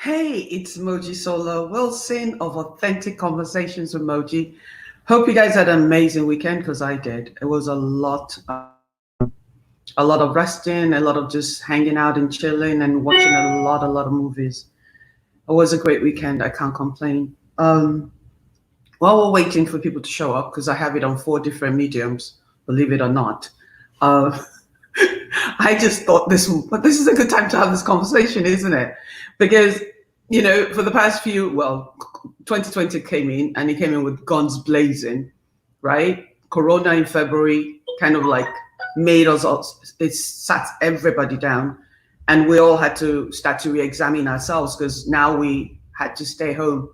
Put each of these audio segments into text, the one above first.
Hey, it's Moji Sola Wilson of Authentic Conversations with Moji. Hope you guys had an amazing weekend because I did. It was a lot of resting, a lot of just hanging out and chilling and watching a lot of movies. It was a great weekend. I can't complain. While we're waiting for people to show up, because I have it on 4 different mediums, believe it or not, uh, I just thought but this is a good time to have this conversation, isn't it? Because, for the past 2020 came in and it came in with guns blazing, right? Corona in February kind of like made us all, it sat everybody down, and we all had to start to re-examine ourselves because now we had to stay home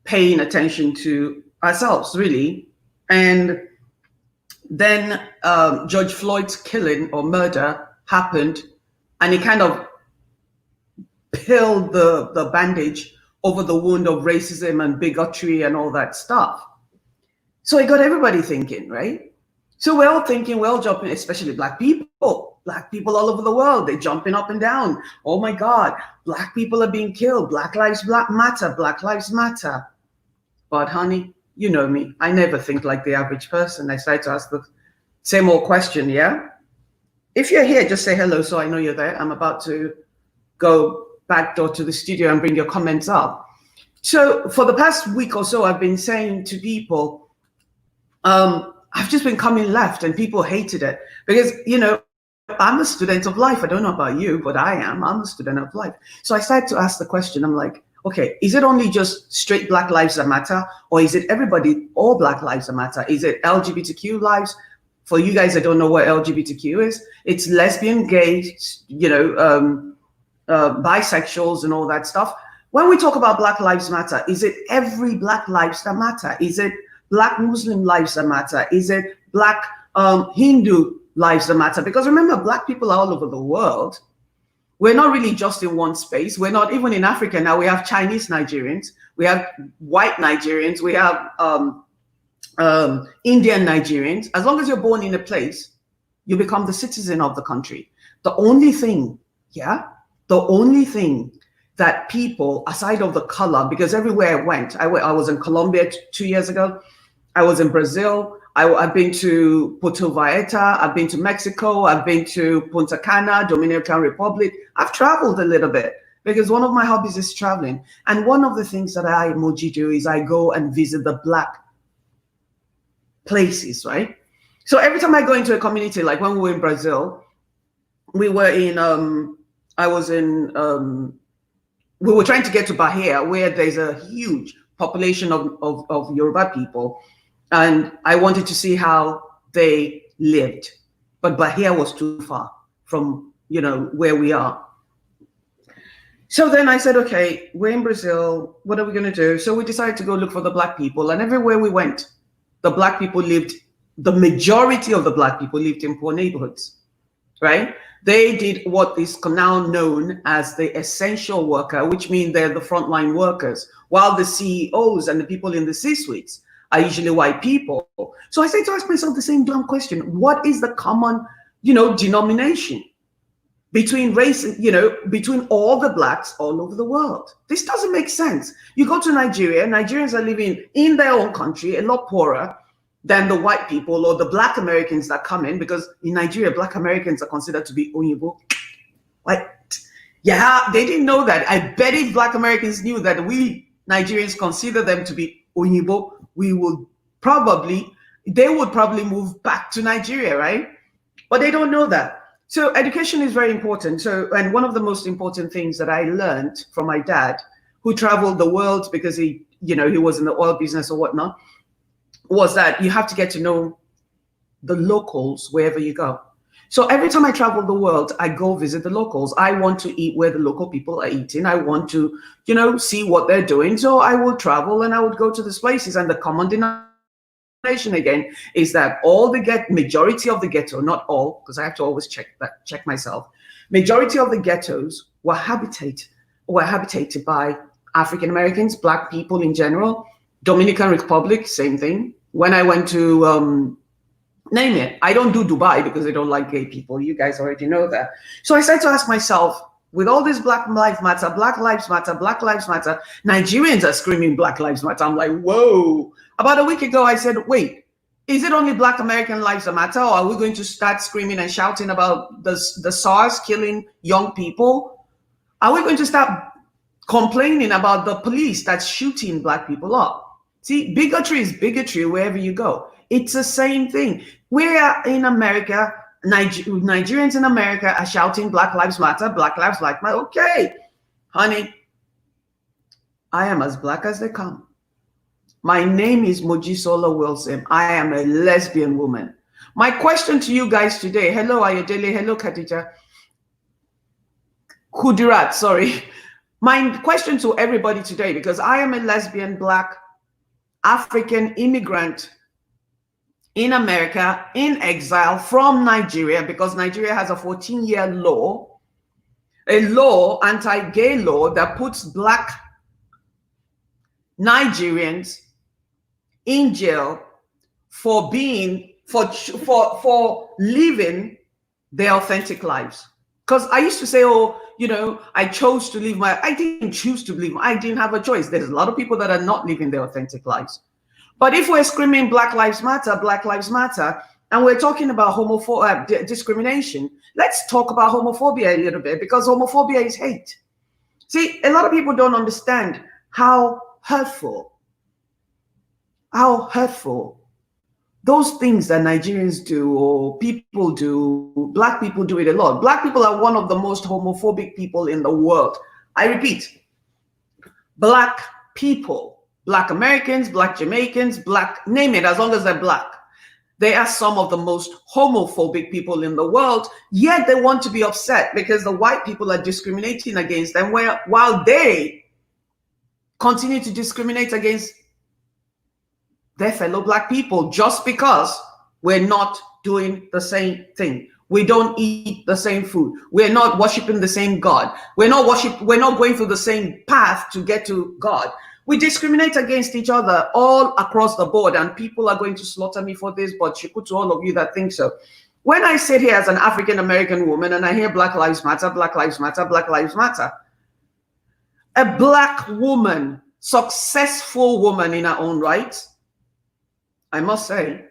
paying attention to ourselves, really. And then George Floyd's killing or murder happened, and it kind of peeled the bandage over the wound of racism and bigotry and all that stuff. So it got everybody thinking, right? So we're all thinking, we're all jumping, especially black people all over the world. They're jumping up and down. Oh my God, black people are being killed. Black lives matter. Black lives matter. But honey, you know me. I never think like the average person. I try to ask the same old question, yeah? If you're here, just say hello so I know you're there. I'm about to go back door to the studio and bring your comments up. So for the past week or so, I've been saying to people, I've just been coming left and people hated it because, I'm a student of life. I don't know about you, but I'm a student of life. So I started to ask the question. I'm like, okay, is it only just straight black lives that matter? Or is it everybody, all black lives that matter? Is it LGBTQ lives? For you guys that don't know what LGBTQ is, it's lesbian, gay, bisexuals and all that stuff. When we talk about Black Lives Matter, is it every Black lives that matter? Is it Black Muslim lives that matter? Is it Black Hindu lives that matter? Because remember, Black people are all over the world. We're not really just in one space. We're not even in Africa now. We have Chinese Nigerians, we have white Nigerians, we have Indian Nigerians. As long as you're born in a place, you become the citizen of the country. The only thing that people, aside of the color, because everywhere I went, I was in Colombia 2 years ago, I was in Brazil, I've been to Puerto Vallarta, I've been to Mexico, I've been to Punta Cana, Dominican Republic. I've traveled a little bit because one of my hobbies is traveling. And one of the things that I, Moji, do is I go and visit the Black places, right? So every time I go into a community, like when we were in Brazil, we were in, we were trying to get to Bahia, where there's a huge population of Yoruba people. And I wanted to see how they lived. But Bahia was too far from, where we are. So then I said, okay, we're in Brazil. What are we going to do? So we decided to go look for the Black people. And everywhere we went, the Black people lived, the majority of the Black people lived in poor neighborhoods, right? They did what is now known as the essential worker, which means they're the frontline workers, while the CEOs and the people in the C-suites are usually white people. So I started to ask myself the same dumb question. What is the common, denomination between race, between all the Blacks all over the world? This doesn't make sense. You go to Nigeria, Nigerians are living in their own country, a lot poorer than the white people or the Black Americans that come in, because in Nigeria, Black Americans are considered to be Onyibo. What? Yeah, they didn't know that. I bet if Black Americans knew that we Nigerians consider them to be Onyibo, they would probably move back to Nigeria, right? But they don't know that. So education is very important. So, and one of the most important things that I learned from my dad, who traveled the world because he was in the oil business or whatnot, was that you have to get to know the locals wherever you go. So every time I travel the world, I go visit the locals. I want to eat where the local people are eating. I want to, see what they're doing. So I will travel and I would go to these places. And the common denomination again is that majority of the ghetto, not all, because I have to always check myself. Majority of the ghettos were habitated by African Americans, Black people in general. Dominican Republic, same thing. When I went to name it, I don't do Dubai because I don't like gay people. You guys already know that. So I started to ask myself, with all this Black Lives Matter, Black Lives Matter, Black Lives Matter, Nigerians are screaming Black Lives Matter. I'm like, whoa. About a week ago, I said, wait, is it only Black American lives that matter? Or are we going to start screaming and shouting about the SARS killing young people? Are we going to start complaining about the police that's shooting Black people up? See, bigotry is bigotry wherever you go. It's the same thing. We're in America, Nigerians in America are shouting Black Lives Matter, Black Lives Matter. Okay, honey, I am as Black as they come. My name is Mojisola Wilson. I am a lesbian woman. My question to you guys today, hello Ayodele, hello Khadija, Kudirat, sorry. My question to everybody today, because I am a lesbian, Black, African immigrant in America, in exile from Nigeria, because Nigeria has a 14-year law, a law, anti-gay law, that puts Black Nigerians in jail for being, for living their authentic lives. Because I used to say, oh, you know, I chose to live I didn't choose to live, I didn't have a choice. There's a lot of people that are not living their authentic lives. But if we're screaming Black Lives Matter, and we're talking about discrimination, let's talk about homophobia a little bit, because homophobia is hate. See, a lot of people don't understand how hurtful those things that Nigerians do or people do, Black people do it a lot. Black people are one of the most homophobic people in the world. I repeat, Black people. Black Americans, Black Jamaicans, Black, name it, as long as they're Black. They are some of the most homophobic people in the world, yet they want to be upset because the white people are discriminating against them, while they continue to discriminate against their fellow Black people just because we're not doing the same thing. We don't eat the same food. We're not worshiping the same God. We're not going through the same path to get to God. We discriminate against each other all across the board, and people are going to slaughter me for this, but to all of you that think so. When I sit here as an African-American woman and I hear Black Lives Matter, Black Lives Matter, Black Lives Matter, a Black woman, successful woman in her own right, I must say,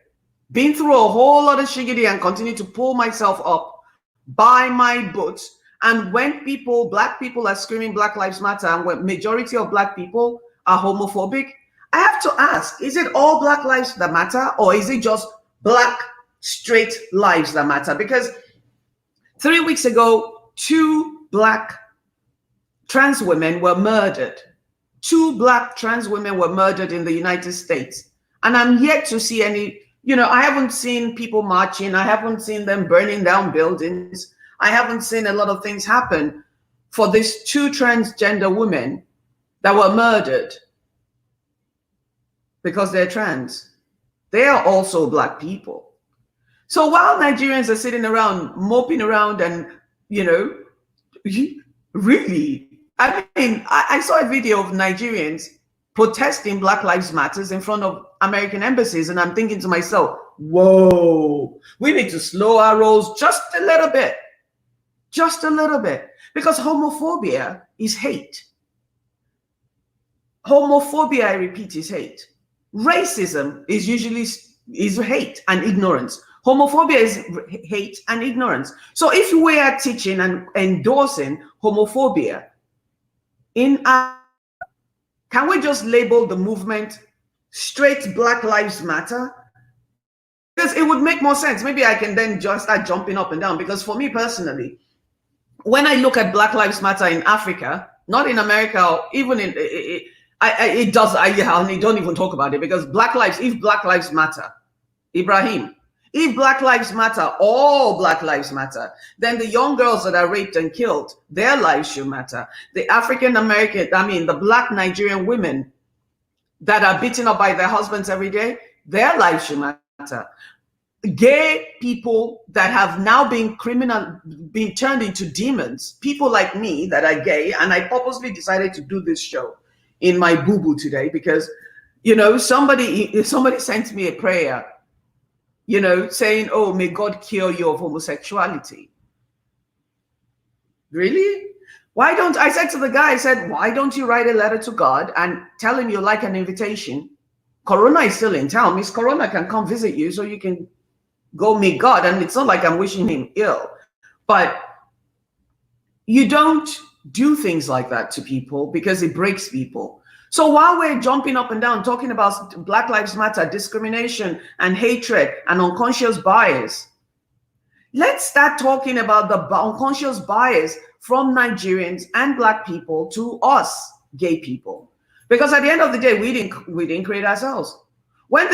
been through a whole lot of shiggity and continue to pull myself up by my boots. And when Black people are screaming Black Lives Matter, and when majority of Black people are homophobic, I have to ask, is it all Black lives that matter, or is it just Black straight lives that matter? Because 3 weeks ago, 2 Black trans women were murdered. 2 Black trans women were murdered in the United States. And I'm yet to see any, I haven't seen people marching. I haven't seen them burning down buildings. I haven't seen a lot of things happen for these 2 transgender women that were murdered because they're trans. They are also Black people. So while Nigerians are sitting around, moping around and, really, I mean, I saw a video of Nigerians protesting Black Lives Matters in front of American embassies, and I'm thinking to myself, whoa, we need to slow our rolls just a little bit. Just a little bit. Because homophobia is hate. Homophobia, I repeat, is hate. Racism is hate and ignorance. Homophobia is hate and ignorance. So if we are teaching and endorsing homophobia can we just label the movement straight Black Lives Matter? Because it would make more sense. Maybe I can then just start jumping up and down. Because for me personally, when I look at Black Lives Matter in Africa, not in America, or even in I don't even talk about it, because if Black Lives Matter, Ibrahim, if Black Lives Matter, all Black Lives Matter, then the young girls that are raped and killed, their lives should matter. The the Black Nigerian women that are beaten up by their husbands every day, their lives should matter. Gay people that have now been turned into demons, people like me that are gay, and I purposely decided to do this show in my boo-boo today because, somebody sent me a prayer, saying, oh, may God cure you of homosexuality. Really? Why don't, I said to the guy, I said, why don't you write a letter to God and tell him you like an invitation? Corona is still in town. Miss Corona can come visit you so you can go meet God. And it's not like I'm wishing him ill, but you don't do things like that to people because it breaks people. So while we're jumping up and down talking about Black Lives Matter, discrimination and hatred and unconscious bias, let's start talking about the unconscious bias from Nigerians and Black people to us gay people. Because at the end of the day, we didn't create ourselves. When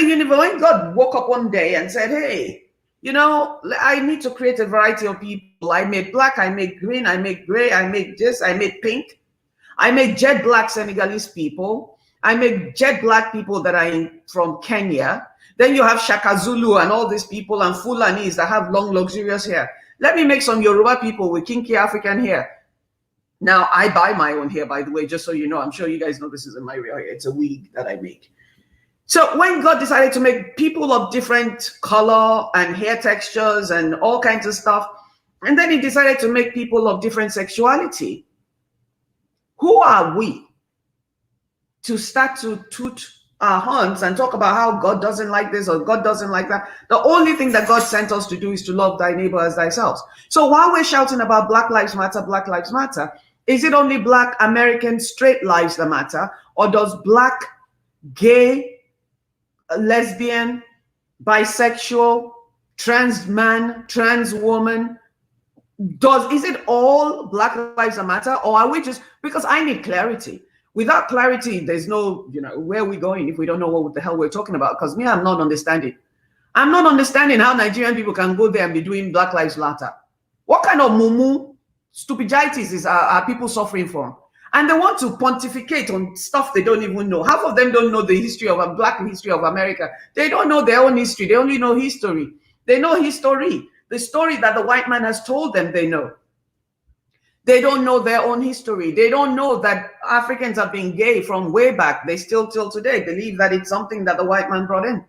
God woke up one day and said, hey, you know, I need to create a variety of people. I made black, I made green, I made gray, I made this, I made pink. I made jet black Senegalese people. I made jet black people that are from Kenya. Then you have Shaka Zulu and all these people and Fulanis that have long, luxurious hair. Let me make some Yoruba people with kinky African hair. Now, I buy my own hair, by the way, just so you know. I'm sure you guys know this isn't my real hair. It's a wig that I make. So when God decided to make people of different color and hair textures and all kinds of stuff, and then he decided to make people of different sexuality, who are we to start to toot our horns and talk about how God doesn't like this or God doesn't like that? The only thing that God sent us to do is to love thy neighbor as thyself. So while we're shouting about Black Lives Matter, Black Lives Matter, is it only Black American straight lives that matter? Or does Black, gay, lesbian, bisexual, trans man, trans woman, is it all Black Lives Matter? Or are we just, because I need clarity. Without clarity, there's no, where are we going if we don't know what the hell we're talking about? Because me, I'm not understanding. I'm not understanding how Nigerian people can go there and be doing Black Lives Matter. What kind of mumu stupidities are people suffering from? And they want to pontificate on stuff they don't even know. Half of them don't know the history of Black history of America. They don't know their own history. They only know history. They know history. The story that the white man has told them, they know. They don't know their own history. They don't know that Africans have been gay from way back. They still, till today, believe that it's something that the white man brought in.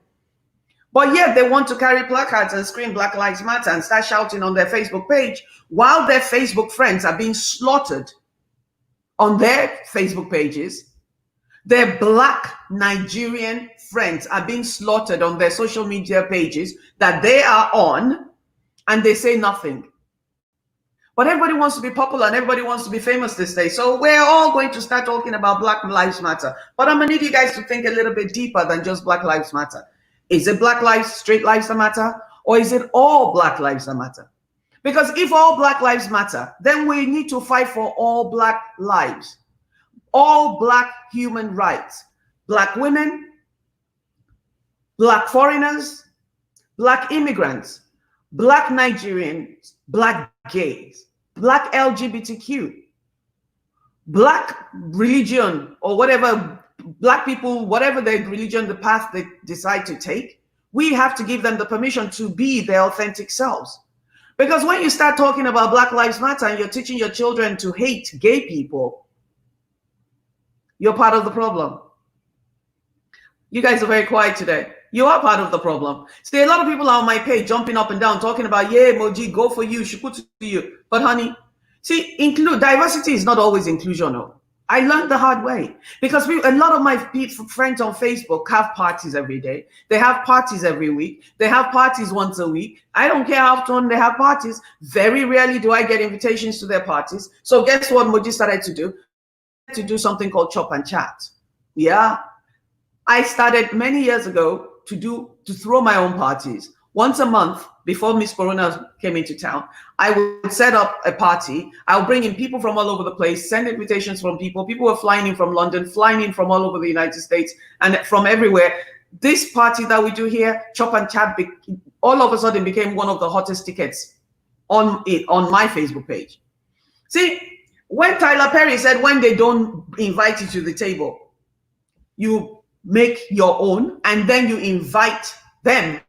But yet they want to carry placards and scream Black Lives Matter and start shouting on their Facebook page while their Facebook friends are being slaughtered on their Facebook pages. Their Black Nigerian friends are being slaughtered on their social media pages that they are on, and they say nothing. But everybody wants to be popular and everybody wants to be famous this day. So we're all going to start talking about Black Lives Matter. But I'm going to need you guys to think a little bit deeper than just Black Lives Matter. Is it Black lives, straight lives that matter? Or is it all Black lives that matter? Because if all Black lives matter, then we need to fight for all Black lives, all Black human rights, Black women, Black foreigners, Black immigrants, Black Nigerians, Black gays, Black LGBTQ, Black religion, or whatever, Black people, whatever their religion, the path they decide to take, we have to give them the permission to be their authentic selves. Because when you start talking about Black Lives Matter and you're teaching your children to hate gay people, you're part of the problem. You guys are very quiet today. You are part of the problem. See, a lot of people are on my page jumping up and down talking about, yeah, Moji, go for you, Shukutu to you. But honey, see, diversity is not always inclusional. I learned the hard way because a lot of my friends on Facebook have parties every day. They have parties every week. They have parties once a week. I don't care how often they have parties. Very rarely do I get invitations to their parties. So guess what Moji started to do? To do something called chop and chat. Yeah. I started many years ago to throw my own parties. Once a month, before Miss Corona came into town, I would set up a party. I'll bring in people from all over the place, send invitations from people. People were flying in from London, flying in from all over the United States and from everywhere. This party that we do here, Chop and Chat, all of a sudden became one of the hottest tickets on my Facebook page. See, when Tyler Perry said, when they don't invite you to the table, you make your own, and then you invite them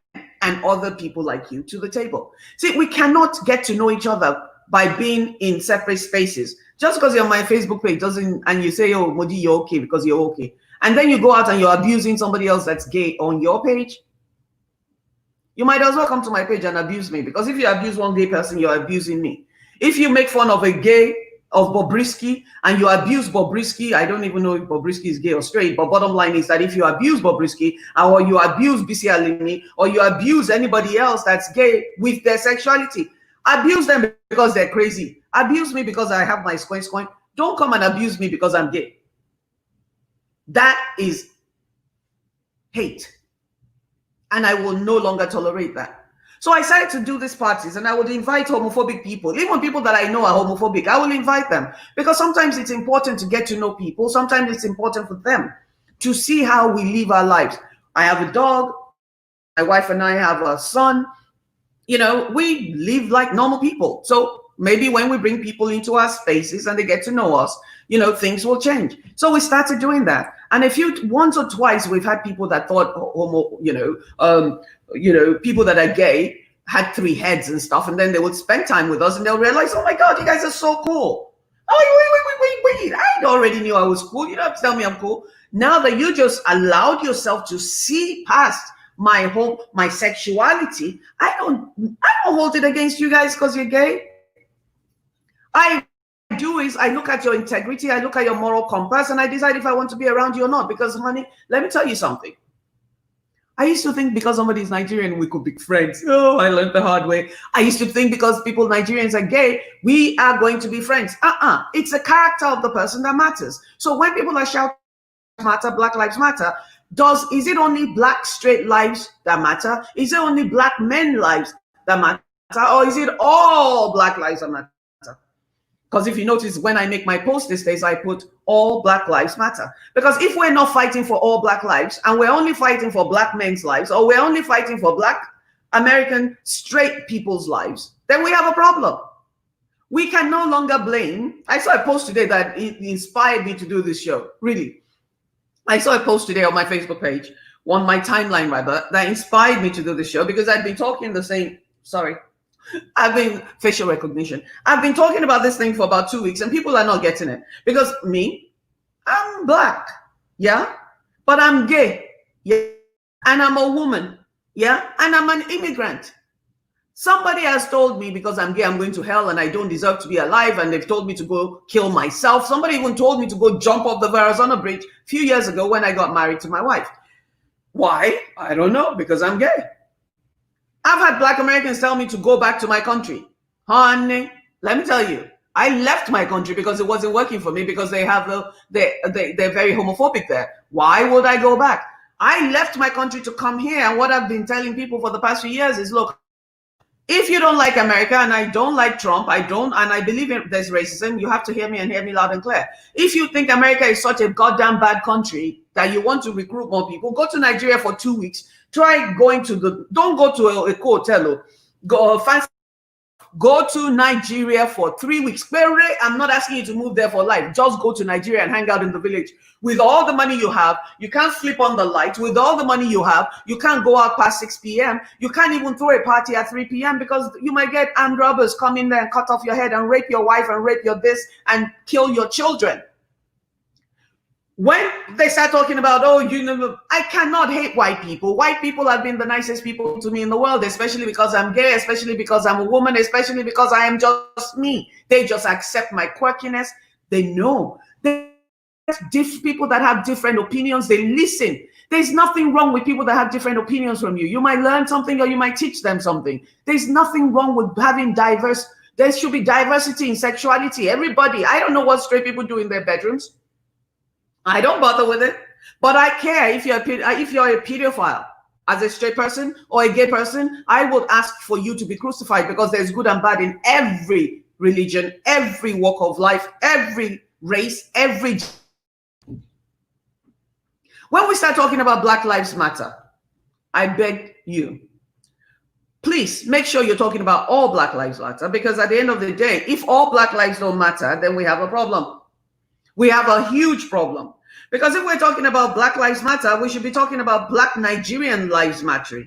and other people like you to the table. See, we cannot get to know each other by being in separate spaces. Just because you're on my Facebook page doesn't, and you say, oh, Modi, you're okay because you're okay. And then you go out and you're abusing somebody else that's gay on your page. You might as well come to my page and abuse me, because if you abuse one gay person, you're abusing me. If you make fun of a gay of Bobrisky and you abuse Bobrisky, I don't even know if Bobrisky is gay or straight, but bottom line is that if you abuse Bobrisky or you abuse BC Alimi or you abuse anybody else that's gay with their sexuality, abuse them because they're crazy. Abuse me because I have my coin. Don't come and abuse me because I'm gay. That is hate. And I will no longer tolerate that. So I decided to do these parties, and I would invite homophobic people, even people that I know are homophobic. I will invite them because sometimes it's important to get to know people. Sometimes it's important for them to see how we live our lives. I have a dog. My wife and I have a son. You know, we live like normal people. So maybe when we bring people into our spaces and they get to know us, you know, things will change. So we started doing that. And once or twice, we've had people that thought people that are gay had 3 heads and stuff. And then they would spend time with us and they'll realize, oh my God, you guys are so cool. Oh, wait. I already knew I was cool. You don't have to tell me I'm cool. Now that you just allowed yourself to see past my sexuality, I don't hold it against you guys because you're gay. I do is I look at your integrity, I look at your moral compass, and I decide if I want to be around you or not. Because, honey, let me tell you something. I used to think because somebody is Nigerian, we could be friends. Oh, I learned the hard way. I used to think because Nigerians are gay, we are going to be friends. It's the character of the person that matters. So when people are shouting matter, Black Lives Matter, is it only Black straight lives that matter? Is it only Black men lives that matter? Or is it all Black lives that matter? Because if you notice, when I make my post these days, I put all Black lives matter. Because if we're not fighting for all Black lives and we're only fighting for Black men's lives, or we're only fighting for Black American straight people's lives, then we have a problem. We can no longer blame. I saw a post today that it inspired me to do this show. Really. I saw a post today on my Facebook page, on my timeline rather, that inspired me to do this show because I'd been talking facial recognition. I've been talking about this thing for about 2 weeks and people are not getting it because I'm Black, yeah, but I'm gay, yeah, and I'm a woman, yeah, and I'm an immigrant. Somebody has told me because I'm gay, I'm going to hell and I don't deserve to be alive, and they've told me to go kill myself. Somebody even told me to go jump off the Verrazano Bridge a few years ago when I got married to my wife. Why? I don't know, because I'm gay. I've had Black Americans tell me to go back to my country. Honey, let me tell you, I left my country because it wasn't working for me because they're very homophobic there. Why would I go back? I left my country to come here, and what I've been telling people for the past few years is, look, if you don't like America, and I don't like Trump, and I believe there's racism, you have to hear me and hear me loud and clear. If you think America is such a goddamn bad country that you want to recruit more people, go to Nigeria for 2 weeks. Try going don't go to a hotel. Go to Nigeria for 3 weeks. I'm not asking you to move there for life. Just go to Nigeria and hang out in the village. With all the money you have, you can't flip on the light. With all the money you have, you can't go out past 6 p.m. You can't even throw a party at 3 p.m. because you might get armed robbers come in there and cut off your head and rape your wife and rape your this and kill your children. When they start talking about, I cannot hate white people. White people have been the nicest people to me in the world, especially because I'm gay, especially because I'm a woman, especially because I am just me. They just accept my quirkiness. They know. People that have different opinions, they listen. There's nothing wrong with people that have different opinions from you. You might learn something or you might teach them something. There's nothing wrong with having diverse. There should be diversity in sexuality. Everybody, I don't know what straight people do in their bedrooms. I don't bother with it, but I care if you're a pedophile as a straight person or a gay person. I would ask for you to be crucified because there's good and bad in every religion, every walk of life, every race, When we start talking about Black Lives Matter, I beg you, please make sure you're talking about all Black Lives Matter, because at the end of the day, if all Black lives don't matter, then we have a problem. We have a huge problem. Because if we're talking about Black Lives Matter, we should be talking about Black Nigerian lives matter.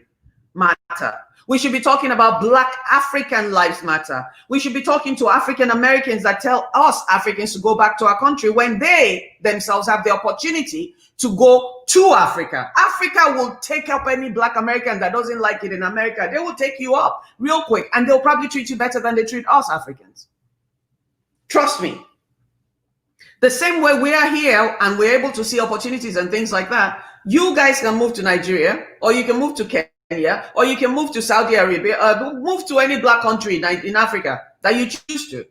We should be talking about Black African lives matter. We should be talking to African Americans that tell us Africans to go back to our country when they themselves have the opportunity to go to Africa. Africa will take up any Black American that doesn't like it in America. They will take you up real quick, and they'll probably treat you better than they treat us Africans. Trust me. The same way we are here and we're able to see opportunities and things like that, you guys can move to Nigeria, or you can move to Kenya, or you can move to Saudi Arabia, move to any black country in Africa that you choose to.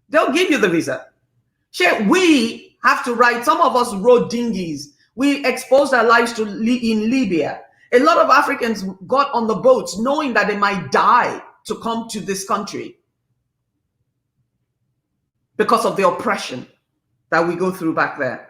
They'll give you the visa. Shit, we have to ride. Some of us rode dinghies. We exposed our lives to in Libya. A lot of Africans got on the boats knowing that they might die to come to this country because of the oppression that we go through back there.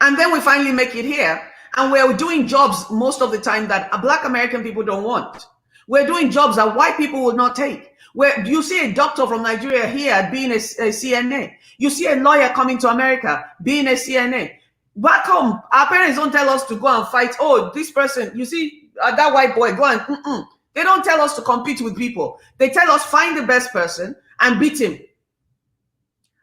And then we finally make it here, and we're doing jobs most of the time that Black American people don't want. We're doing jobs that white people will not take. Where you see a doctor from Nigeria here being a CNA. You see a lawyer coming to America being a CNA. Back home, our parents don't tell us to go and fight. Oh, this person, you see, that white boy, go and, They don't tell us to compete with people. They tell us find the best person and beat him.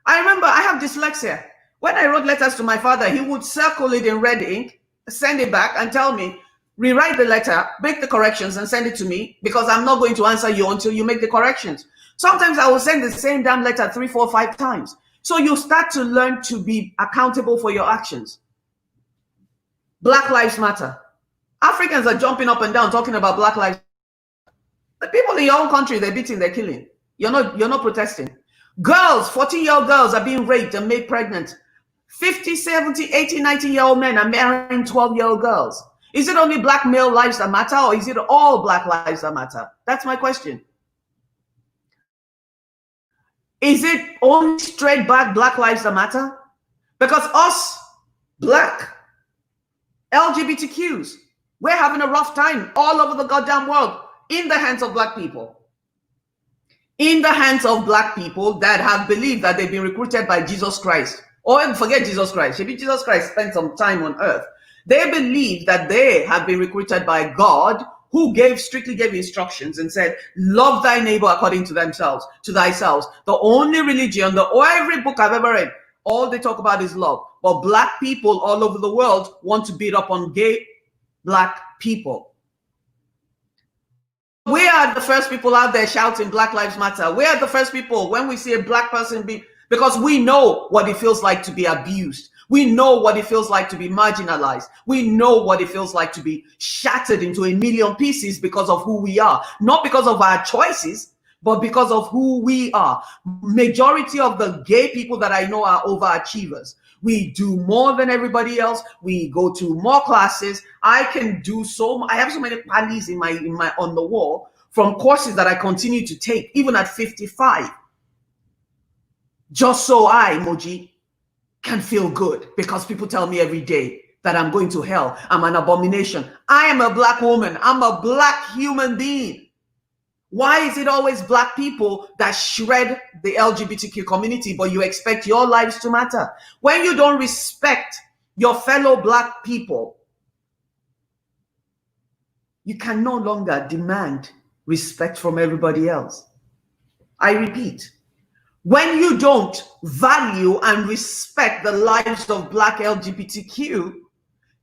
I remember I have dyslexia. When I wrote letters to my father, he would circle it in red ink, send it back and tell me, rewrite the letter, make the corrections and send it to me because I'm not going to answer you until you make the corrections. Sometimes I will send the same damn letter 3, 4, 5 times. So you start to learn to be accountable for your actions. Black Lives Matter. Africans are jumping up and down talking about Black Lives. The people in your own country, they're beating, they're killing. You're not protesting. Girls, 14-year-old girls are being raped and made pregnant. 50, 70, 80, 90-year-old men are marrying 12-year-old girls. Is it only black male lives that matter, or is it all black lives that matter? That's my question. Is it only straight back black lives that matter? Because us, black, LGBTQs, we're having a rough time all over the goddamn world in the hands of black people. In the hands of black people that have believed that they've been recruited by Jesus Christ. Or forget Jesus Christ. Maybe Jesus Christ spent some time on earth. They believe that they have been recruited by God, who strictly gave instructions and said, love thy neighbor according to themselves, to thyself. The only religion, every book I've ever read, all they talk about is love. But black people all over the world want to beat up on gay black people. We are the first people out there shouting Black Lives Matter. We are the first people when we see a black person because we know what it feels like to be abused. We know what it feels like to be marginalized. We know what it feels like to be shattered into a million pieces because of who we are. Not because of our choices, but because of who we are. Majority of the gay people that I know are overachievers. We do more than everybody else. We go to more classes. I have so many panties in my on the wall from courses that I continue to take, even at 55. Just so I, Moji, can feel good, because people tell me every day that I'm going to hell. I'm an abomination. I am a black woman. I'm a black human being. Why is it always black people that shred the LGBTQ community, but you expect your lives to matter? When you don't respect your fellow black people, you can no longer demand respect from everybody else. I repeat, when you don't value and respect the lives of black LGBTQ,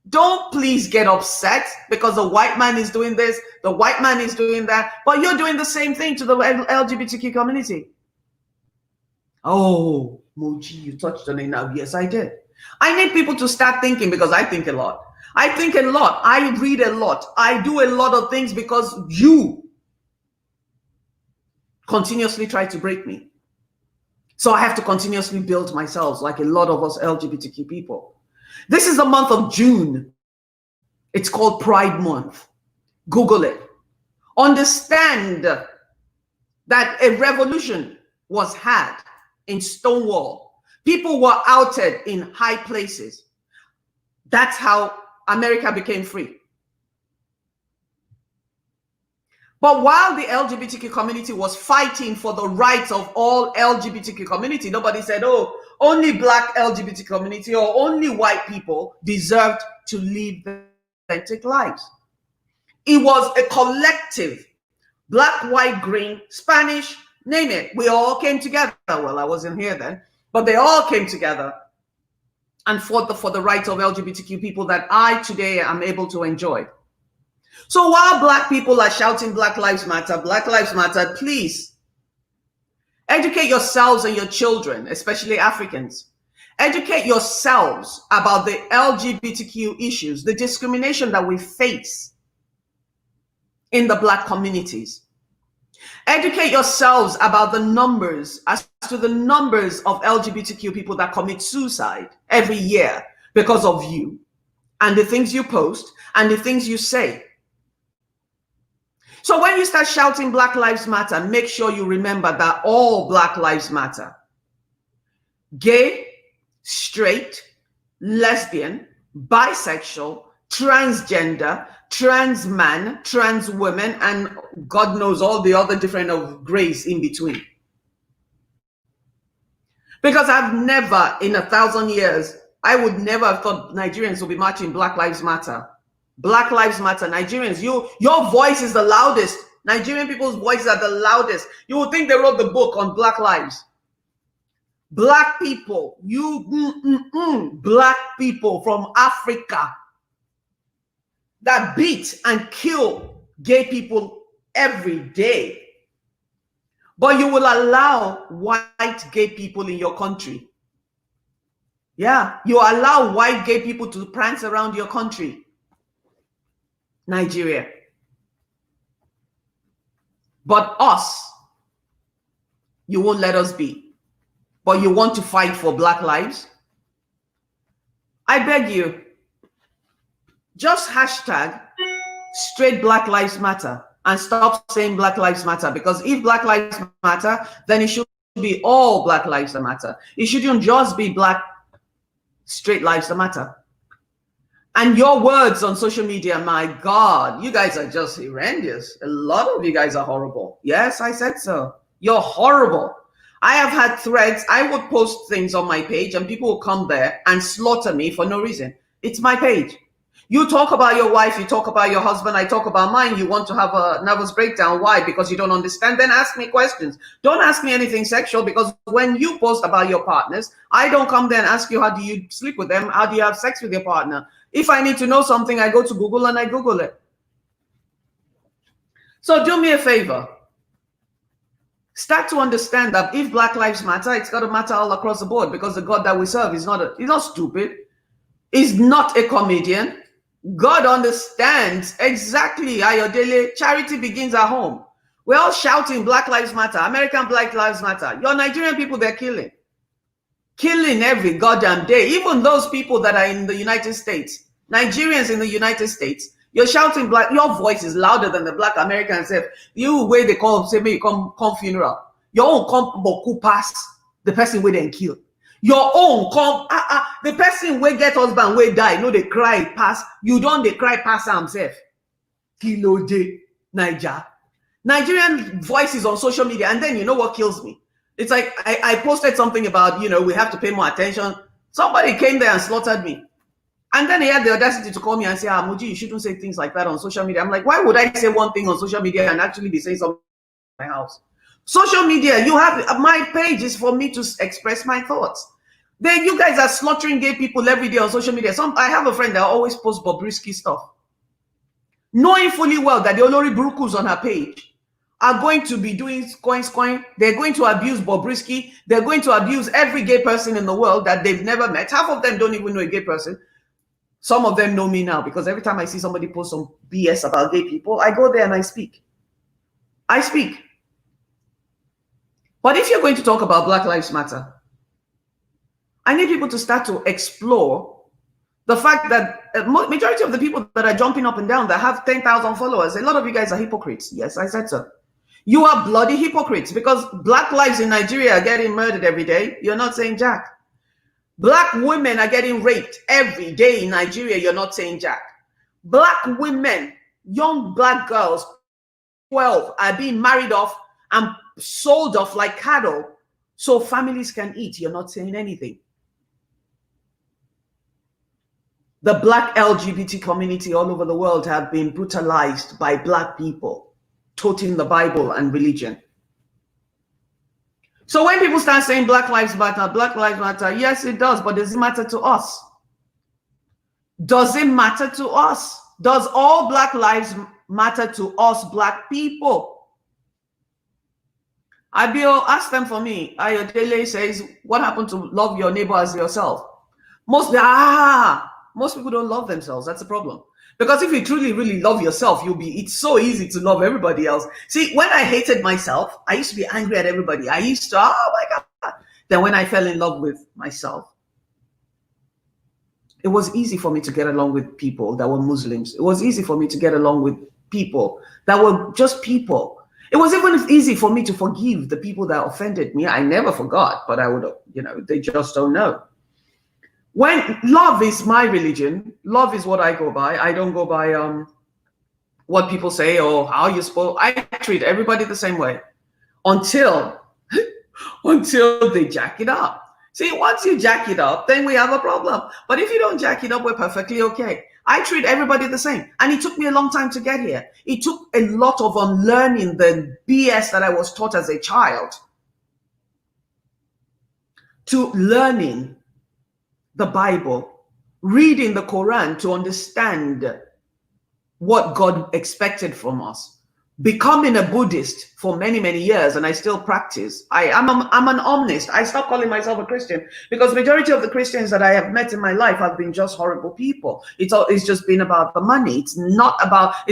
don't please get upset because the white man is doing this, the white man is doing that, but you're doing the same thing to the LGBTQ community. Oh, Moji, you touched on it now. Yes, I did. I need people to start thinking, because I think a lot. I think a lot. I read a lot. I do a lot of things because you continuously try to break me. So I have to continuously build myself, like a lot of us LGBTQ people. This is the month of June. It's called Pride Month. Google it. Understand that a revolution was had in Stonewall. People were outed in high places. That's how America became free. But while the LGBTQ community was fighting for the rights of all LGBTQ community, nobody said, oh, only black LGBT community or only white people deserved to live authentic lives. It was a collective, black, white, green, Spanish, name it. We all came together. Well, I wasn't here then, but they all came together and fought for the rights of LGBTQ people that I today am able to enjoy. So while black people are shouting Black Lives Matter, please educate yourselves and your children, especially Africans. Educate yourselves about the LGBTQ issues, the discrimination that we face in the Black communities. Educate yourselves about the numbers, as to the numbers of LGBTQ people that commit suicide every year because of you and the things you post and the things you say. So when you start shouting Black Lives Matter, make sure you remember that all Black lives matter. Gay, straight, lesbian, bisexual, transgender, trans man, trans women, and God knows all the other different of grays in between. Because I've never in 1,000 years, I would never have thought Nigerians would be marching Black Lives Matter. Black Lives Matter. Nigerians, your voice is the loudest. Nigerian people's voices are the loudest. You would think they wrote the book on Black lives. Black people, Black people from Africa that beat and kill gay people every day. But you will allow white gay people in your country. Yeah, you allow white gay people to prance around your country. Nigeria. But us, you won't let us be. But you want to fight for Black lives? I beg you, just hashtag straight Black Lives Matter and stop saying Black Lives Matter, because if Black Lives Matter, then it should be all Black lives that matter. It shouldn't just be Black straight lives that matter. And your words on social media, my God, you guys are just horrendous. A lot of you guys are horrible. Yes, I said so. You're horrible. I have had threads. I would post things on my page and people will come there and slaughter me for no reason. It's my page. You talk about your wife, you talk about your husband, I talk about mine. You want to have a nervous breakdown. Why? Because you don't understand. Then ask me questions. Don't ask me anything sexual, because when you post about your partners, I don't come there and ask you, how do you sleep with them? How do you have sex with your partner? If I need to know something, I go to Google and I Google it. So do me a favor. Start to understand that if Black Lives Matter, it's got to matter all across the board, because the God that we serve is he's not stupid. He's not a comedian. God understands exactly, Ayodele, charity begins at home. We're all shouting Black Lives Matter, American Black Lives Matter. Your Nigerian people, they're killing every goddamn day. Even those people that are in the United States, Nigerians in the United States, you're shouting Black, your voice is louder than the Black Americans. You way they call, say, me come funeral. Your own come boku pass the person where they kill. Your own come, the person wey get husband wey die, no they cry pass. You don't they cry pass himself. Kilo de Niger. Nigerian voices on social media, and then you know what kills me? It's like I posted something about, we have to pay more attention. Somebody came there and slaughtered me. And then he had the audacity to call me and say, Muji, you shouldn't say things like that on social media. I'm like, why would I say one thing on social media and actually be saying something in my house? Social media, you have, my page is for me to express my thoughts. Then you guys are slaughtering gay people every day on social media. I have a friend that always posts Bobrisky stuff, knowing fully well that the Olori Brukus on her page are going to be doing coin. They're going to abuse Bobrisky. They're going to abuse every gay person in the world that they've never met. Half of them don't even know a gay person. Some of them know me now, because every time I see somebody post some BS about gay people, I go there and I speak. But if you're going to talk about Black Lives Matter, I need people to start to explore the fact that majority of the people that are jumping up and down that have 10,000 followers, a lot of you guys are hypocrites. Yes, I said so. You are bloody hypocrites, because Black lives in Nigeria are getting murdered every day. You're not saying jack. Black women are getting raped every day in Nigeria. You're not saying jack. Black women, young Black girls, 12, are being married off and sold off like cattle so families can eat. You're not saying anything. The Black LGBT community all over the world have been brutalized by Black people toting the Bible and religion. So when people start saying Black Lives Matter, yes, it does, but does it matter to us? Does it matter to us? Does all Black lives matter to us, Black people? Abio, ask them for me. Ayodele says, what happened to love your neighbor as yourself? Most people don't love themselves. That's the problem. Because if you truly, really love yourself, it's so easy to love everybody else. See, when I hated myself, I used to be angry at everybody. I used to, oh my God. Then when I fell in love with myself, it was easy for me to get along with people that were Muslims. It was easy for me to get along with people that were just people. It was even easy for me to forgive the people that offended me. I never forgot, but I would, they just don't know. When love is my religion, love is what I go by. I don't go by what people say or how you're supposed. I treat everybody the same way until they jack it up. See, once you jack it up, then we have a problem. But if you don't jack it up, we're perfectly okay. I treat everybody the same. And it took me a long time to get here. It took a lot of unlearning the BS that I was taught as a child to learning the Bible, reading the Quran to understand what God expected from us. Becoming a Buddhist for many, many years, and I still practice. I'm an omnist. I stopped calling myself a Christian because majority of the Christians that I have met in my life have been just horrible people. It's just been about the money. It's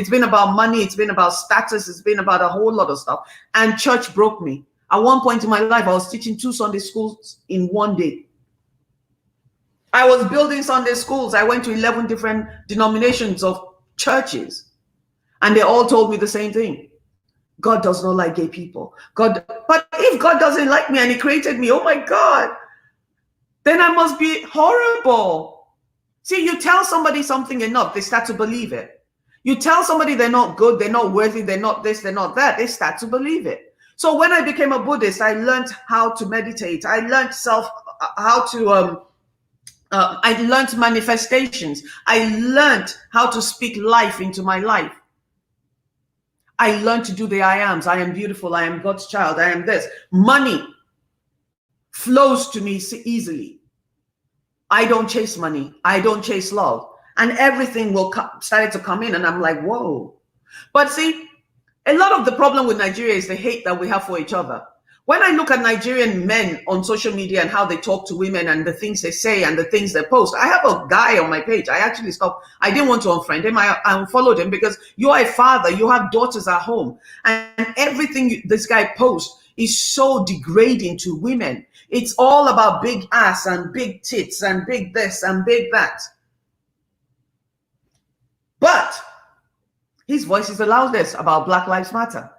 been about money. It's been about status. It's been about a whole lot of stuff. And church broke me. At one point in my life, I was teaching 2 Sunday schools in one day. I was building Sunday schools. I went to 11 different denominations of churches. And they all told me the same thing. God does not like gay people. But if God doesn't like me and he created me, oh my God, then I must be horrible. See, you tell somebody something enough, they start to believe it. You tell somebody they're not good, they're not worthy, they're not this, they're not that, they start to believe it. So when I became a Buddhist, I learned how to meditate. I learned I learned manifestations. I learned how to speak life into my life. I learned to do the I ams. I am beautiful. I am God's child. I am this. Money flows to me easily. I don't chase money. I don't chase love. And everything started to come in. And I'm like, whoa. But see, a lot of the problem with Nigeria is the hate that we have for each other. When I look at Nigerian men on social media and how they talk to women and the things they say and the things they post, I have a guy on my page. I actually stopped. I didn't want to unfriend him. I unfollowed him because you're a father. You have daughters at home. And everything this guy posts is so degrading to women. It's all about big ass and big tits and big this and big that. But his voice is the loudest about Black Lives Matter.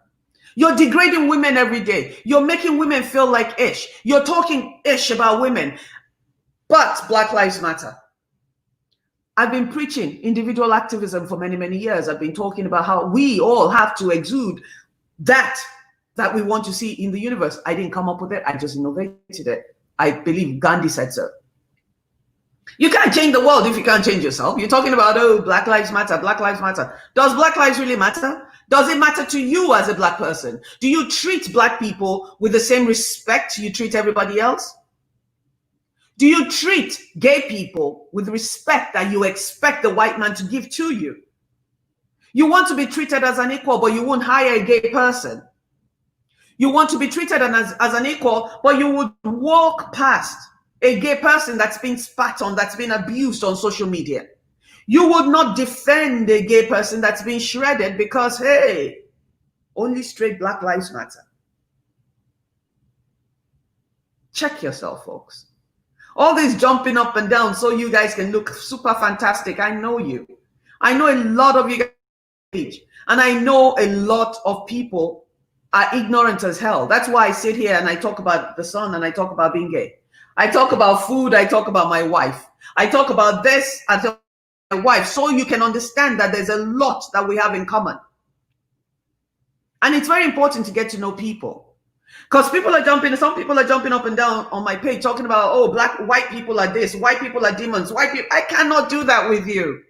You're degrading women every day. You're making women feel like ish. You're talking ish about women. But Black Lives Matter. I've been preaching individual activism for many, many years. I've been talking about how we all have to exude that we want to see in the universe. I didn't come up with it. I just innovated it. I believe Gandhi said so. You can't change the world if you can't change yourself. You're talking about, oh, Black Lives Matter, Black Lives Matter. Does Black lives really matter? Does it matter to you as a Black person? Do you treat Black people with the same respect you treat everybody else? Do you treat gay people with respect that you expect the white man to give to you? You want to be treated as an equal, but you won't hire a gay person. You want to be treated as an equal, but you would walk past a gay person that's been spat on, that's been abused on social media. You would not defend a gay person that's been shredded because, hey, only straight Black lives matter. Check yourself, folks. All this jumping up and down so you guys can look super fantastic. I know you. I know a lot of you guys, and I know a lot of people are ignorant as hell. That's why I sit here and I talk about the sun and I talk about being gay. I talk about food. I talk about my wife. I talk about this. I talk my wife, so you can understand that there's a lot that we have in common. And it's very important to get to know people, because some people are jumping up and down on my page talking about, oh, white people are this, white people are demons, white people. I cannot do that with you.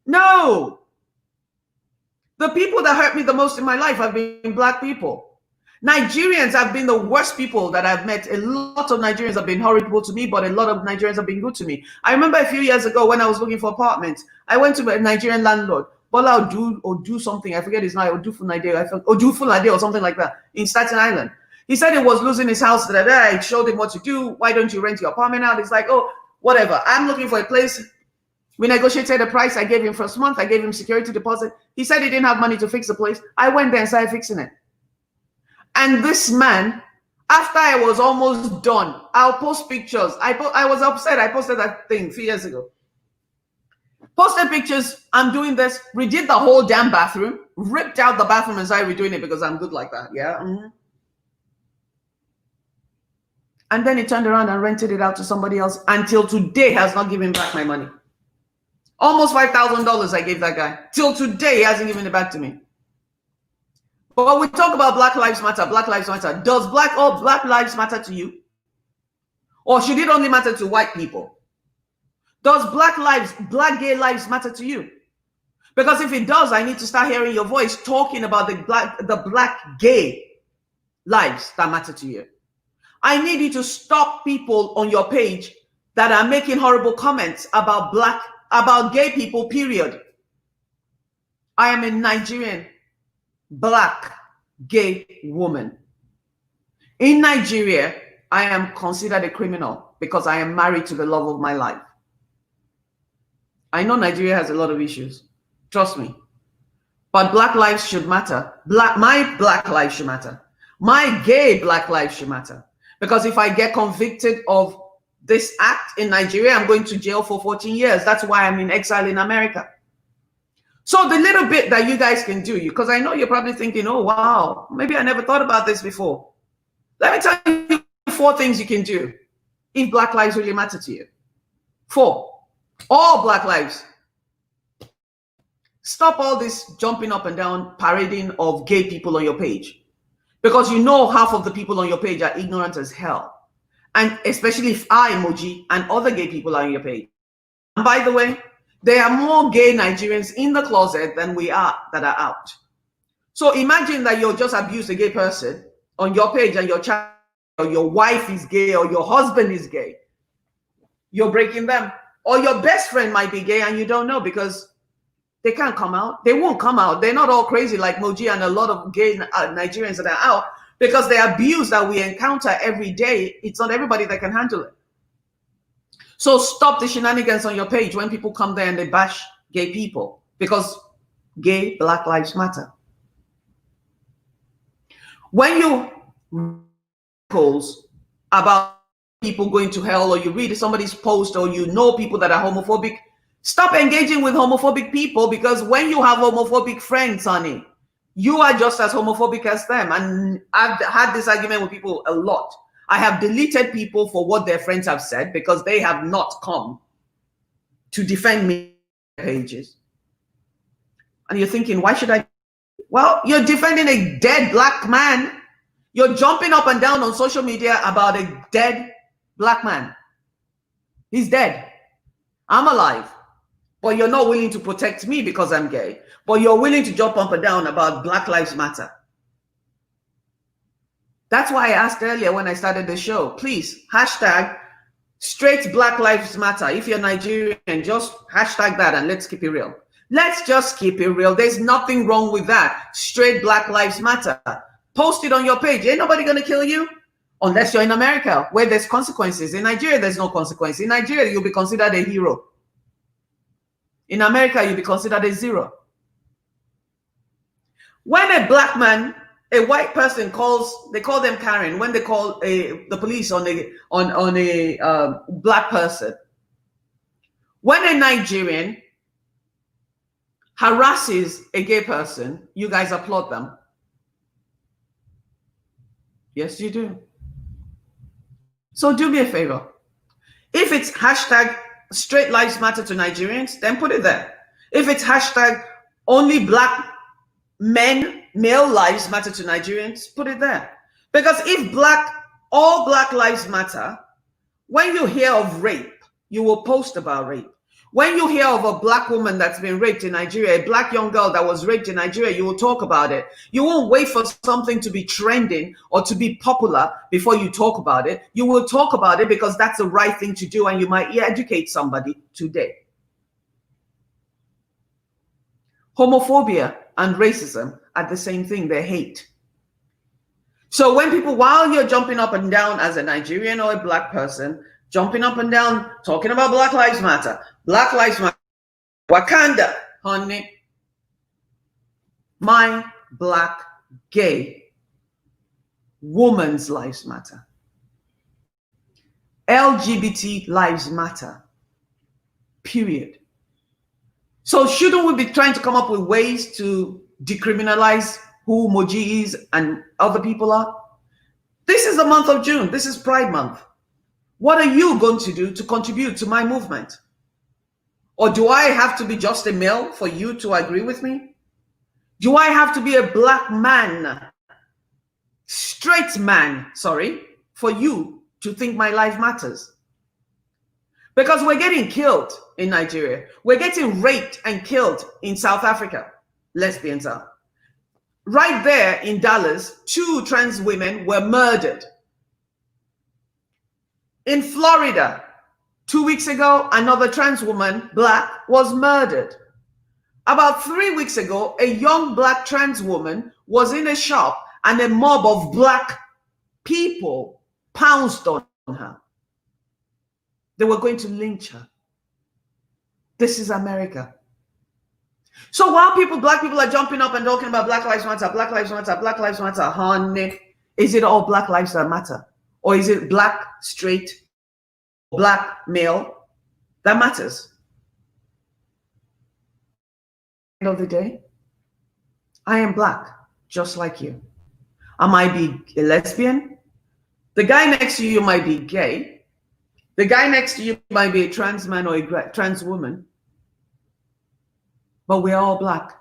No. The people that hurt me the most in my life have been Black people. Nigerians have been the worst people that I've met. A lot of Nigerians have been horrible to me, but a lot of Nigerians have been good to me. I remember a few years ago when I was looking for apartments, I went to a Nigerian landlord, Bola do something, I forget his name, Odufulade or something like that, in Staten Island. He said he was losing his house. I showed him what to do. Why don't you rent your apartment out? It's like, oh, whatever. I'm looking for a place. We negotiated the price. I gave him first month. I gave him security deposit. He said he didn't have money to fix the place. I went there and started fixing it. And this man, after I was almost done, I'll post pictures. I was upset. I posted that thing a few years ago. Posted pictures. I'm doing this. Redid the whole damn bathroom. Ripped out the bathroom and started redoing it because I'm good like that. Yeah. Mm-hmm. And then he turned around and rented it out to somebody else. Until today, has not given back my money. Almost $5,000 I gave that guy. Till today, he hasn't given it back to me. But when we talk about Black Lives Matter, Black Lives Matter, does all Black lives matter to you? Or should it only matter to white people? Does Black gay lives matter to you? Because if it does, I need to start hearing your voice talking about the black gay lives that matter to you. I need you to stop people on your page that are making horrible comments about gay people, period. I am a Nigerian black gay woman. In Nigeria, I am considered a criminal because I am married to the love of my life. I know Nigeria has a lot of issues. Trust me. But black lives should matter. My black life should matter. My gay black life should matter. Because if I get convicted of this act in Nigeria, I'm going to jail for 14 years. That's why I'm in exile in America. So the little bit that you guys can do, because I know you're probably thinking, oh, wow, maybe I never thought about this before. Let me tell you 4 things you can do if black lives really matter to you. 4. All black lives. Stop all this jumping up and down, parading of gay people on your page. Because you know half of the people on your page are ignorant as hell. And especially if emoji and other gay people are on your page. And by the way, there are more gay Nigerians in the closet than we are that are out. So imagine that you just abused a gay person on your page and your child or your wife is gay or your husband is gay. You're breaking them. Or your best friend might be gay and you don't know because they can't come out. They won't come out. They're not all crazy like Moji and a lot of gay Nigerians that are out because the abuse that we encounter every day, it's not everybody that can handle it. So stop the shenanigans on your page when people come there and they bash gay people because gay black lives matter. When you calls about people going to hell or you read somebody's post or you know people that are homophobic, stop engaging with homophobic people because when you have homophobic friends, honey, you are just as homophobic as them. And I've had this argument with people a lot. I have deleted people for what their friends have said because they have not come to defend me on their pages. And you're thinking, why should I? Well, you're defending a dead black man. You're jumping up and down on social media about a dead black man. He's dead. I'm alive. But you're not willing to protect me because I'm gay. But you're willing to jump up and down about Black Lives Matter. That's why I asked earlier when I started the show, please, hashtag straight Black Lives Matter. If you're Nigerian, just hashtag that and let's keep it real. Let's just keep it real. There's nothing wrong with that. Straight Black Lives Matter. Post it on your page. Ain't nobody going to kill you unless you're in America where there's consequences. In Nigeria, there's no consequence. In Nigeria, you'll be considered a hero. In America, you'll be considered a zero. When a black man, a white person calls, they call them Karen. When they call the police on a black person, when a Nigerian harasses a gay person, you guys applaud them. Yes, you do. So do me a favor. If it's hashtag straight lives matter to Nigerians, then put it there. If it's hashtag only black men, male lives matter to Nigerians, put it there. Because if all black lives matter, when you hear of rape, you will post about rape. When you hear of a black woman that's been raped in Nigeria, a black young girl that was raped in Nigeria, you will talk about it. You won't wait for something to be trending or to be popular before you talk about it. You will talk about it because that's the right thing to do and you might educate somebody today. Homophobia and racism are the same thing. They're hate. So when people, while you're jumping up and down as a Nigerian or a black person, jumping up and down, talking about Black Lives Matter, Wakanda, honey, my black gay woman's lives matter. LGBT lives matter. Period. So shouldn't we be trying to come up with ways to decriminalize who Moji is and other people are? This is the month of June. This is Pride Month. What are you going to do to contribute to my movement? Or do I have to be just a male for you to agree with me? Do I have to be a black man, straight man, sorry, for you to think my life matters? Because we're getting killed in Nigeria. We're getting raped and killed in South Africa. Lesbians are. Right there in Dallas, 2 trans women were murdered. In Florida, 2 weeks ago, another trans woman, black, was murdered. About 3 weeks ago, a young black trans woman was in a shop and a mob of black people pounced on her. They were going to lynch her. This is America. So while black people are jumping up and talking about Black Lives Matter, Black Lives Matter, Black Lives Matter, honey, is it all black lives that matter? Or is it black, straight, black, male that matters? At the end of the day, I am black, just like you. I might be a lesbian. The guy next to you might be gay. The guy next to you might be a trans man or a trans woman. But we're all black.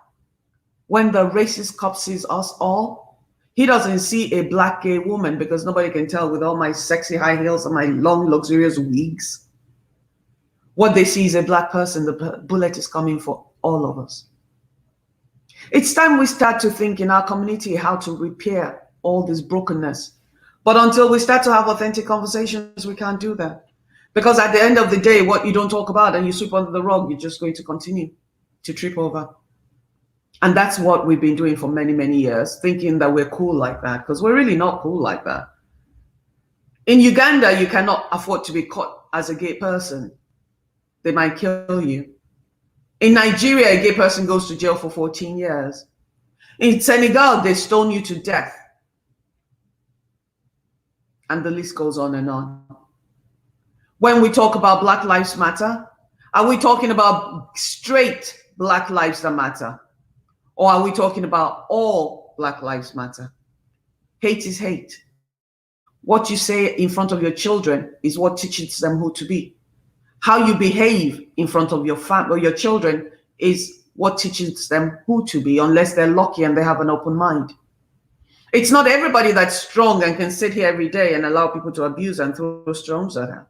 When the racist cop sees us all, he doesn't see a black gay woman, because nobody can tell with all my sexy high heels and my long luxurious wigs. What they see is a black person. The bullet is coming for all of us. It's time we start to think in our community how to repair all this brokenness. But until we start to have authentic conversations, we can't do that. Because at the end of the day, what you don't talk about and you sweep under the rug, you're just going to continue to trip over. And that's what we've been doing for many, many years, thinking that we're cool like that, because we're really not cool like that. In Uganda, you cannot afford to be caught as a gay person. They might kill you. In Nigeria, a gay person goes to jail for 14 years. In Senegal, they stone you to death. And the list goes on and on. When we talk about Black Lives Matter, are we talking about straight Black lives that matter? Or are we talking about all Black lives matter? Hate is hate. What you say in front of your children is what teaches them who to be. How you behave in front of your family or your children is what teaches them who to be, unless they're lucky and they have an open mind. It's not everybody that's strong and can sit here every day and allow people to abuse and throw stones at them.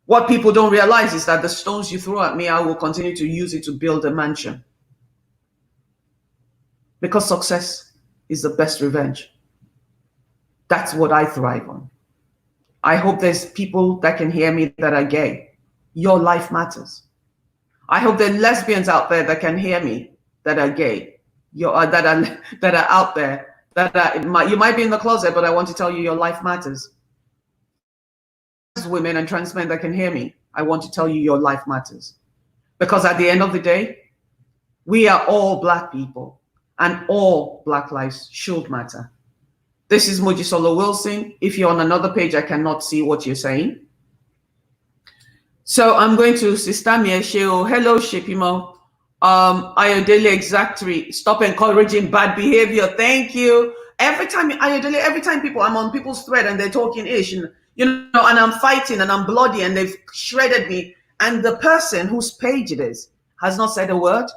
What people don't realize is that the stones you throw at me, I will continue to use it to build a mansion. Because success is the best revenge. That's what I thrive on. I hope there's people that can hear me that are gay. Your life matters. I hope there are lesbians out there that can hear me that are gay. That are out there. You might be in the closet, but I want to tell you your life matters. Women and trans men that can hear me, I want to tell you your life matters. Because at the end of the day, we are all black people and all black lives should matter. This is Mojisola Wilson. If you're on another page, I cannot see what you're saying. So I'm going to Sister Mia Sheo. Hello, Shepimo. Ayodele Exactory. Stop encouraging bad behavior. Thank you. Every time people, I'm on people's thread and they're talking ish, and and I'm fighting and I'm bloody and they've shredded me, and the person whose page it is has not said a word,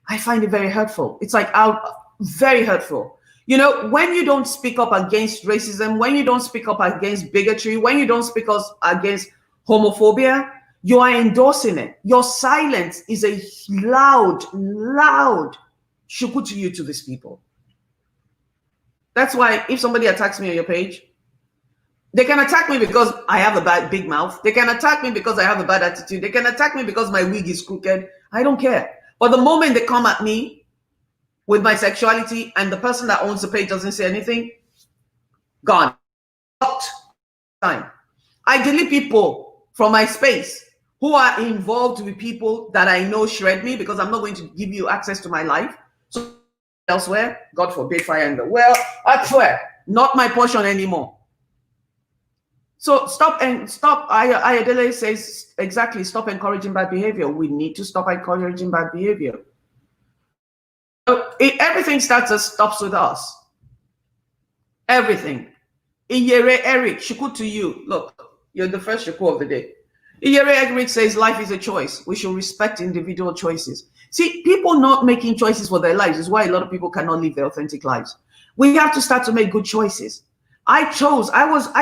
I find it very hurtful. It's like very hurtful. When you don't speak up against racism, when you don't speak up against bigotry, when you don't speak up against homophobia, you are endorsing it. Your silence is a loud shuku to you, to these people. That's why if somebody attacks me on your page, they can attack me because I have a big mouth. They can attack me because I have a bad attitude. They can attack me because my wig is crooked. I don't care. But the moment they come at me with my sexuality and the person that owns the page doesn't say anything, Gone. Time. I delete people from my space who are involved with people that I know shred me, because I'm not going to give you access to my life. So elsewhere, God forbid, fire in the well. I swear, not my portion anymore. So stop. Ayodele says exactly, stop encouraging bad behavior. We need to stop encouraging bad behavior. Everything stops with us. Everything. Iyere Eric, Shuku to you. Look, you're the first Shuku of the day. Iyere Eric says life is a choice. We should respect individual choices. See, people not making choices for their lives is why a lot of people cannot live their authentic lives. We have to start to make good choices. I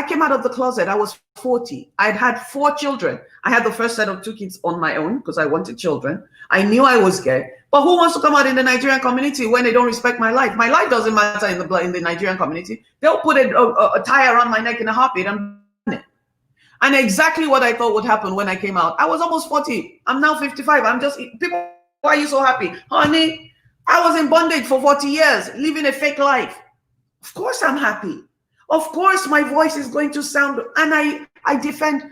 came out of the closet. I was 40. I'd had 4 children. I had the first set of 2 kids on my own because I wanted children. I knew I was gay. But who wants to come out in the Nigerian community when they don't respect my life? My life doesn't matter in the Nigerian community. They'll put a tie around my neck in a heartbeat and it. And exactly what I thought would happen when I came out. I was almost 40. I'm now 55. People, why are you so happy? Honey, I was in bondage for 40 years, living a fake life. Of course I'm happy. Of course my voice is going to sound, and I defend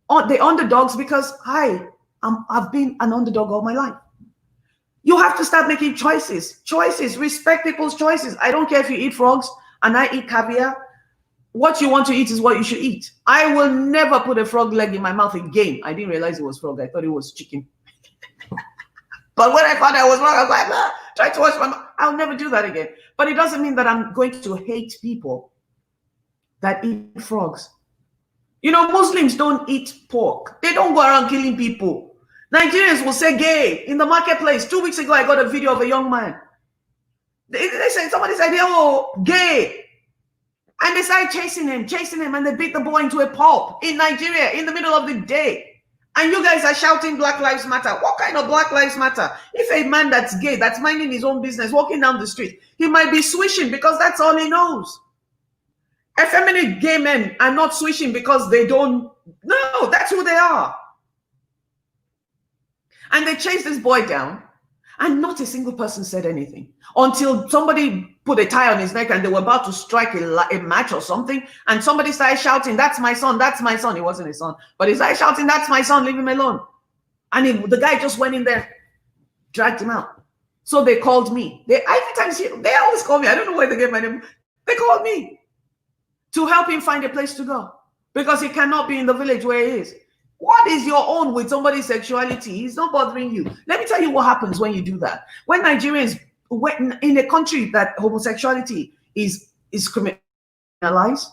the underdogs because I've been an underdog all my life. You have to start making choices. Respect people's choices. I don't care if you eat frogs and I eat caviar. What you want to eat is what you should eat. I will never put a frog leg in my mouth again. I didn't realize it was frog. I thought it was chicken. But when I found out it was frog, I was like, try to wash my mouth. I'll never do that again. But it doesn't mean that I'm going to hate people that eat frogs. You know, Muslims don't eat pork. They don't go around killing people. Nigerians will say gay in the marketplace. 2 weeks ago, I got a video of a young man. Somebody said, oh, gay. And they started chasing him, and they beat the boy into a pulp in Nigeria in the middle of the day. And you guys are shouting Black Lives Matter. What kind of Black Lives Matter? If a man that's gay, that's minding his own business, walking down the street, he might be swishing because that's all he knows. Effeminate gay men are not swishing because they don't. No, that's who they are. And they chased this boy down, and not a single person said anything until somebody put a tie on his neck and they were about to strike a match or something. And somebody started shouting, "That's my son, that's my son." It wasn't his son, but he started shouting, "That's my son, leave him alone." And the guy just went in there, dragged him out. So they called me. They always call me. I don't know why they get my name. They called me to help him find a place to go because he cannot be in the village where he is. What is your own with somebody's sexuality? He's not bothering you. Let me tell you what happens when you do that. When Nigerians, in a country that homosexuality is criminalized,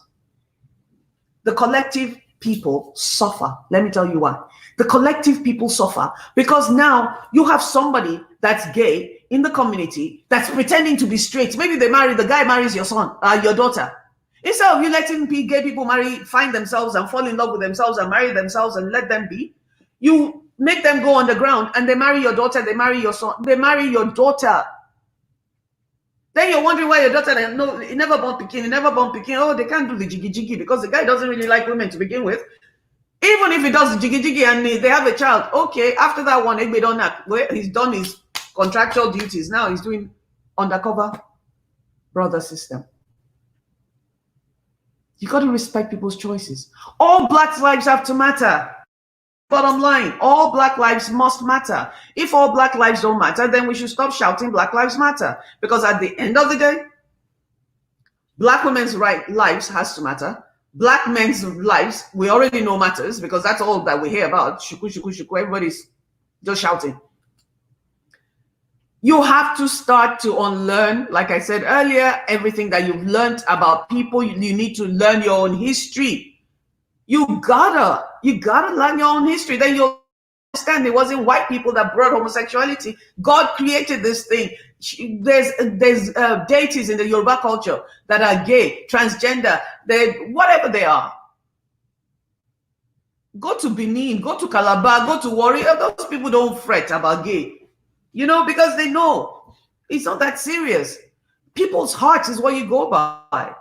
the collective people suffer. Let me tell you why. The collective people suffer because now you have somebody that's gay in the community that's pretending to be straight. Maybe the guy marries your daughter. Instead of you letting gay people find themselves and fall in love with themselves and marry themselves and let them be, you make them go underground and they marry your daughter, they marry your son, they marry your daughter. Then you're wondering why your daughter, no, he never born Peking. Oh, they can't do the jiggy because the guy doesn't really like women to begin with. Even if he does the jiggy and they have a child, okay, after that one, he's done his contractual duties. Now he's doing undercover brother system. You got to respect people's choices. All Black lives have to matter. Bottom line, all Black lives must matter. If all Black lives don't matter, then we should stop shouting Black Lives Matter. Because at the end of the day, Black women's lives has to matter. Black men's lives, we already know matters because that's all that we hear about. Shuku, shuku, shuku. Everybody's just shouting. You have to start to unlearn, like I said earlier, everything that you've learned about people. You need to learn your own history. You gotta learn your own history. Then you'll understand it wasn't white people that brought homosexuality. God created this thing. There's deities in the Yoruba culture that are gay, transgender, whatever they are. Go to Benin, go to Calabar, go to Warri. Those people don't fret about gay. You know, because they know it's not that serious. People's hearts is what you go by.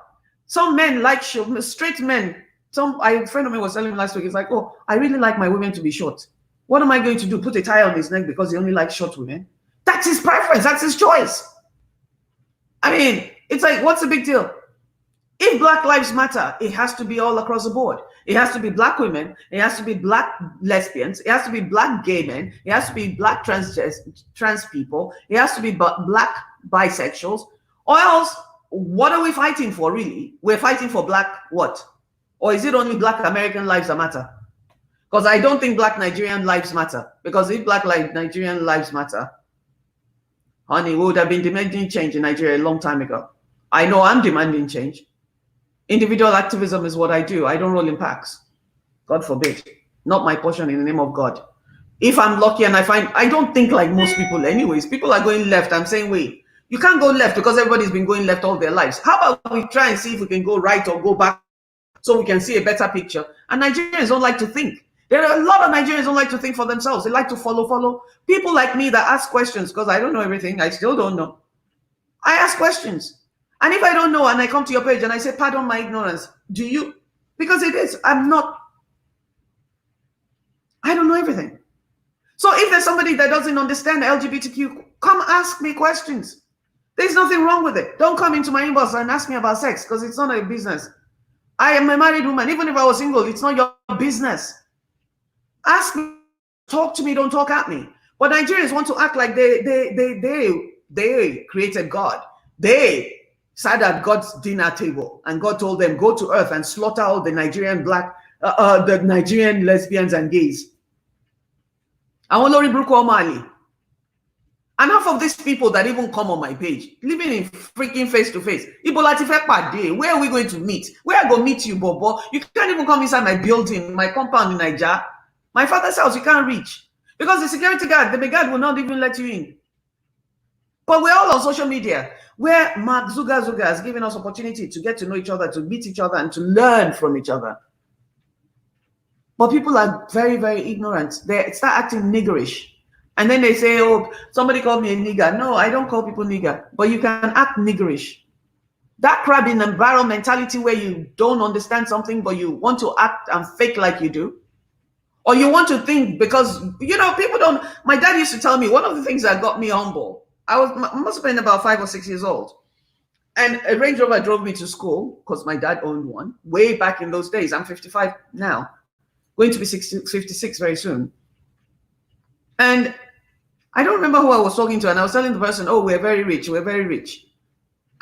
Some men like straight men. A friend of mine was telling me last week, he's like, oh, I really like my women to be short. What am I going to do? Put a tie on his neck because he only likes short women? That's his preference. That's his choice. I mean, it's like, what's the big deal? If Black Lives Matter, it has to be all across the board. It has to be Black women. It has to be Black lesbians. It has to be Black gay men. It has to be Black trans people. It has to be Black bisexuals. Or else, what are we fighting for, really? We're fighting for Black what? Or is it only Black American lives that matter? Because I don't think Black Nigerian lives matter. Because if Black Nigerian lives matter, honey, we would have been demanding change in Nigeria a long time ago. I know I'm demanding change. Individual activism is what I do. I don't roll in packs. God forbid. Not my portion in the name of God. If I'm lucky and I don't think like most people anyways. People are going left. I'm saying, wait, you can't go left because everybody's been going left all their lives. How about we try and see if we can go right or go back so we can see a better picture? And Nigerians don't like to think. There are a lot of Nigerians who don't like to think for themselves. They like to follow. People like me that ask questions because I don't know everything. I still don't know. I ask questions. And if I don't know and I come to your page and I say, pardon my ignorance, do you? Because it is. I don't know everything. So if there's somebody that doesn't understand LGBTQ, come ask me questions. There's nothing wrong with it. Don't come into my inbox and ask me about sex because it's not a business. I am a married woman. Even if I was single, it's not your business. Ask me, talk to me, don't talk at me. But Nigerians want to act like they created God. They sat at God's dinner table and God told them, go to earth and slaughter all the Nigerian the Nigerian lesbians and gays. And half of these people that even come on my page, living in freaking face to face. Where are we going to meet? Where I go meet you, Bobo? You can't even come inside my building, my compound in Nigeria. My father's house, you can't reach. Because the security guard, the big guard will not even let you in. But we're all on social media, where Mark Zuga has given us opportunity to get to know each other, to meet each other, and to learn from each other. But people are very, very ignorant. They start acting niggerish. And then they say, oh, somebody called me a nigger. No, I don't call people nigger. But you can act niggerish. That crab in the barrel mentality where you don't understand something, but you want to act and fake like you do. Or you want to think because, people don't. My dad used to tell me one of the things that got me humble. I must have been about 5 or 6 years old. And a Range Rover drove me to school because my dad owned one way back in those days. I'm 55 now, going to be 56 very soon. And I don't remember who I was talking to. And I was telling the person, oh, we're very rich. We're very rich.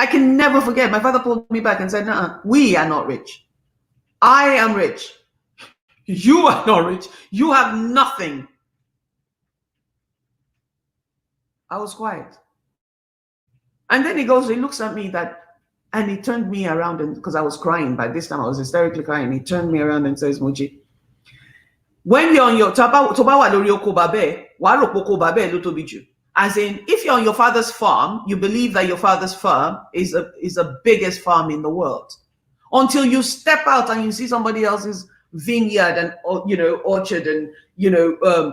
I can never forget. My father pulled me back and said, no, we are not rich. I am rich. You are not rich. You have nothing. I was quiet. And then he looks at me and he turned me around, and because I was crying by this time, I was hysterically crying. He turned me around and says, Moji, when you're on your as in, if you're on your father's farm, you believe that your father's farm is the biggest farm in the world. Until you step out and you see somebody else's vineyard and orchard and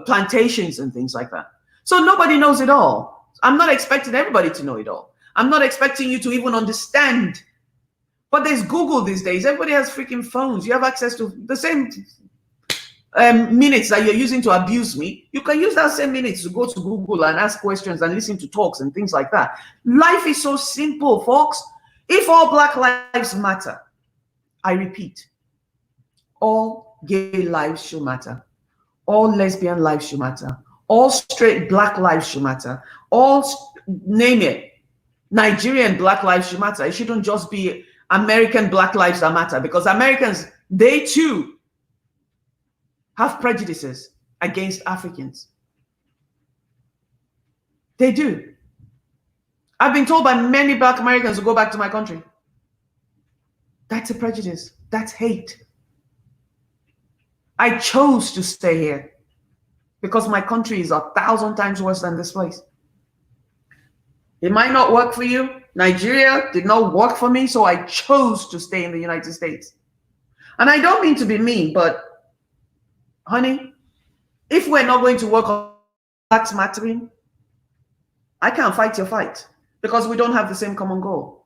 plantations and things like that. So nobody knows it all. I'm not expecting everybody to know it all. I'm not expecting you to even understand. But there's Google these days. Everybody has freaking phones. You have access to the same minutes that you're using to abuse me. You can use that same minutes to go to Google and ask questions and listen to talks and things like that. Life is so simple, folks. If all Black lives matter, I repeat, all gay lives should matter. All lesbian lives should matter. All straight Black lives should matter. All, name it, Nigerian Black lives should matter. It shouldn't just be American Black lives that matter, because Americans, they too have prejudices against Africans. They do. I've been told by many Black Americans to go back to my country. That's a prejudice. That's hate. I chose to stay here because my country is 1,000 times worse than this place. It might not work for you. Nigeria did not work for me, so I chose to stay in the United States. And I don't mean to be mean, but honey, if we're not going to work on Blacks mattering, I can't fight your fight because we don't have the same common goal.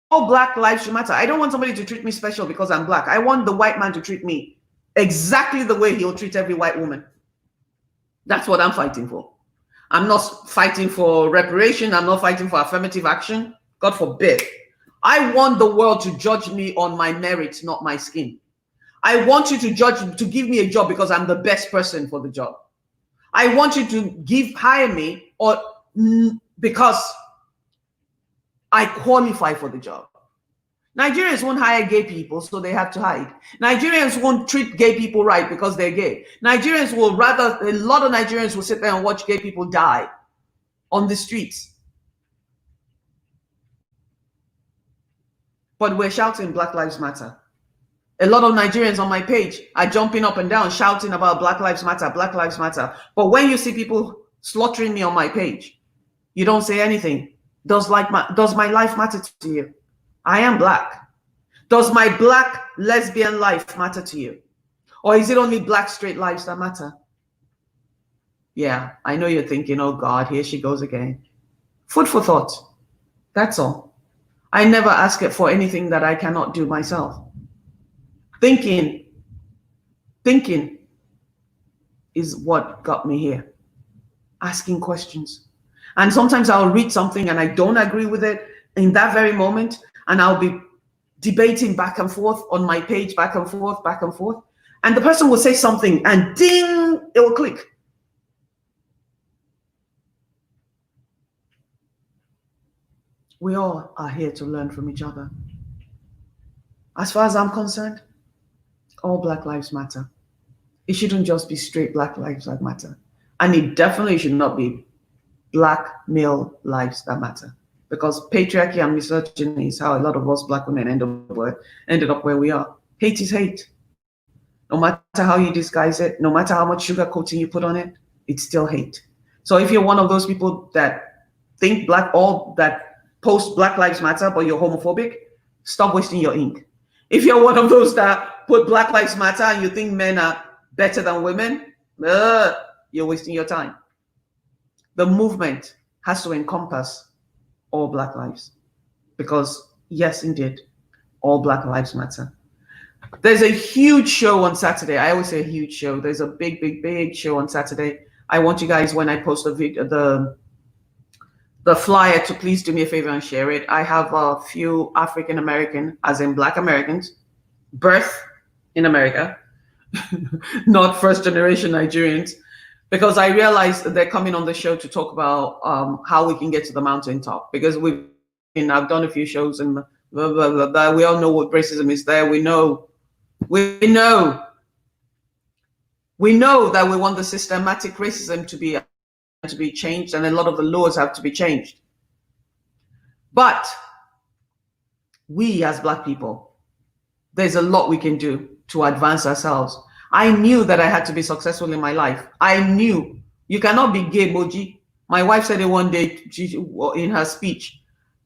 All Black lives should matter. I don't want somebody to treat me special because I'm Black. I want the white man to treat me exactly the way he'll treat every white woman. That's what I'm fighting for. I'm not fighting for reparation. I'm not fighting for affirmative action. God forbid. I want the world to judge me on my merits, not my skin. I want you to give me a job because I'm the best person for the job. I want you to hire me or because I qualify for the job. Nigerians won't hire gay people, so they have to hide. Nigerians won't treat gay people right because they're gay. A lot of Nigerians will sit there and watch gay people die on the streets. But we're shouting Black Lives Matter. A lot of Nigerians on my page are jumping up and down, shouting about Black Lives Matter, Black Lives Matter. But when you see people slaughtering me on my page, you don't say anything. Does my life matter to you? I am Black. Does my Black lesbian life matter to you? Or is it only Black straight lives that matter? Yeah, I know you're thinking, oh God, here she goes again. Food for thought. That's all. I never ask it for anything that I cannot do myself. Thinking is what got me here. Asking questions. And sometimes I'll read something and I don't agree with it in that very moment, and I'll be debating back and forth on my page, back and forth, and the person will say something and ding, it will click. We all are here to learn from each other. As far as I'm concerned, all Black lives matter. It shouldn't just be straight Black lives that matter. And it definitely should not be Black male lives that matter. Because patriarchy and misogyny is how a lot of us Black women ended up where we are. Hate is hate. No matter how you disguise it, no matter how much sugar coating you put on it, it's still hate. So if you're one of those people that think that post Black Lives Matter, but you're homophobic, stop wasting your ink. If you're one of those that put Black Lives Matter and you think men are better than women, you're wasting your time. The movement has to encompass all Black lives, because yes, indeed, all Black lives matter. There's a huge show on Saturday. I always say a huge show. There's a big show on Saturday. I want you guys, when I post the video, the flyer, to please do me a favor and share it. I have a few African American, as in Black Americans, birth in America, not first generation Nigerians, because I realized that they're coming on the show to talk about how we can get to the mountaintop. Because I've done a few shows and blah, blah, blah, blah. We all know what racism is there. We know that we want the systematic racism to be changed, and a lot of the laws have to be changed. But we as Black people, there's a lot we can do to advance ourselves. I knew that I had to be successful in my life. I knew you cannot be gay, Moji. My wife said it one day in her speech.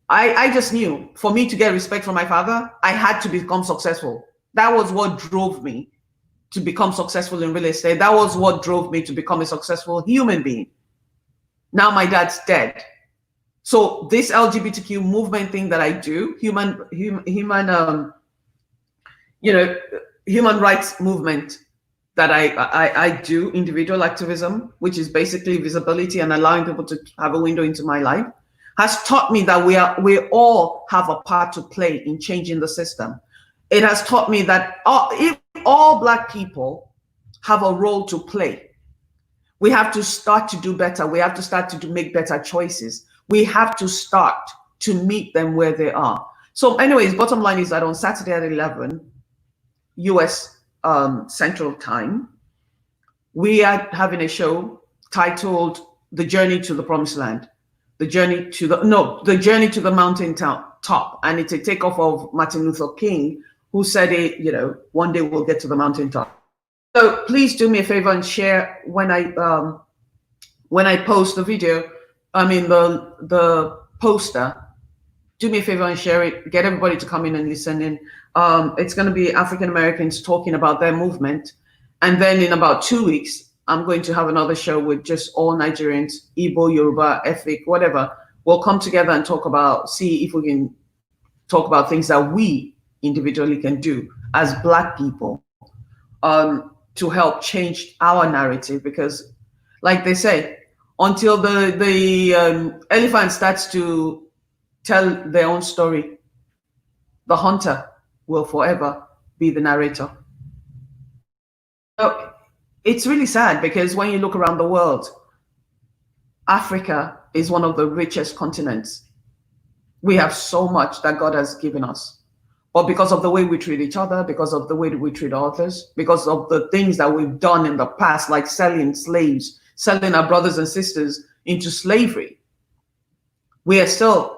I just knew for me to get respect from my father, I had to become successful. That was what drove me to become successful in real estate. That was what drove me to become a successful human being. Now my dad's dead. So this LGBTQ movement thing that I do, human rights movement that I do, individual activism, which is basically visibility and allowing people to have a window into my life, has taught me that we all have a part to play in changing the system. It has taught me that if all Black people have a role to play, we have to start to do better. We have to start to make better choices. We have to start to meet them where they are. So anyways, bottom line is that on Saturday at 11 US Central Time, we are having a show titled The Journey to the Promised Land. The Journey to the Mountain Top. And it's a takeoff of Martin Luther King, who said one day we'll get to the mountaintop. So please do me a favor and share when I post the video, the poster. Do me a favor and share it. Get everybody to come in and listen in. It's going to be African Americans talking about their movement. And then in about 2 weeks, I'm going to have another show with just all Nigerians, Igbo, Yoruba, ethnic, whatever. We'll come together and see if we can talk about things that we individually can do as Black people to help change our narrative. Because like they say, until the elephant starts to tell their own story, The hunter will forever be the narrator. So it's really sad because when you look around the world, Africa is one of the richest continents. We have so much that God has given us. But because of the way we treat each other, because of the way that we treat others, because of the things that we've done in the past, like selling slaves, selling our brothers and sisters into slavery, we are still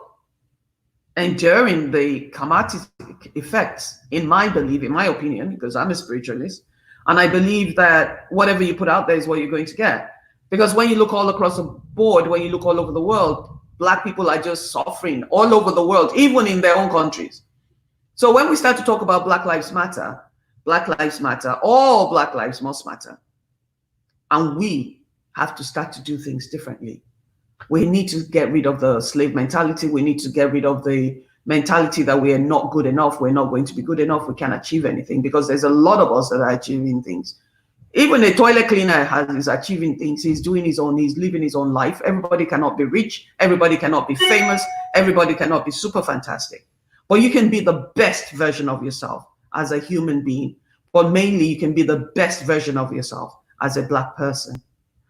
enduring the karmatic effects, in my belief, in my opinion, because I'm a spiritualist. And I believe that whatever you put out there is what you're going to get. Because when you look all across the board, when you look all over the world, Black people are just suffering all over the world, even in their own countries. So when we start to talk about Black Lives Matter, all Black lives must matter. And we have to start to do things differently. We need to get rid of the slave mentality. We need to get rid of the mentality that we are not good enough. We're not going to be good enough. We can't achieve anything, because there's a lot of us that are achieving things. Even a toilet cleaner is achieving things. He's doing his own, he's living his own life. Everybody cannot be rich. Everybody cannot be famous. Everybody cannot be super fantastic. But you can be the best version of yourself as a human being. But mainly you can be the best version of yourself as a Black person.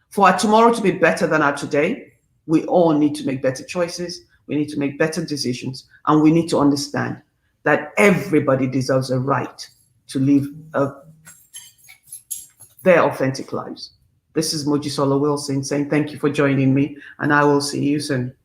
For our tomorrow to be better than our today, we all need to make better choices. We need to make better decisions. And we need to understand that everybody deserves a right to live their authentic lives. This is Mojisola Wilson saying thank you for joining me, and I will see you soon.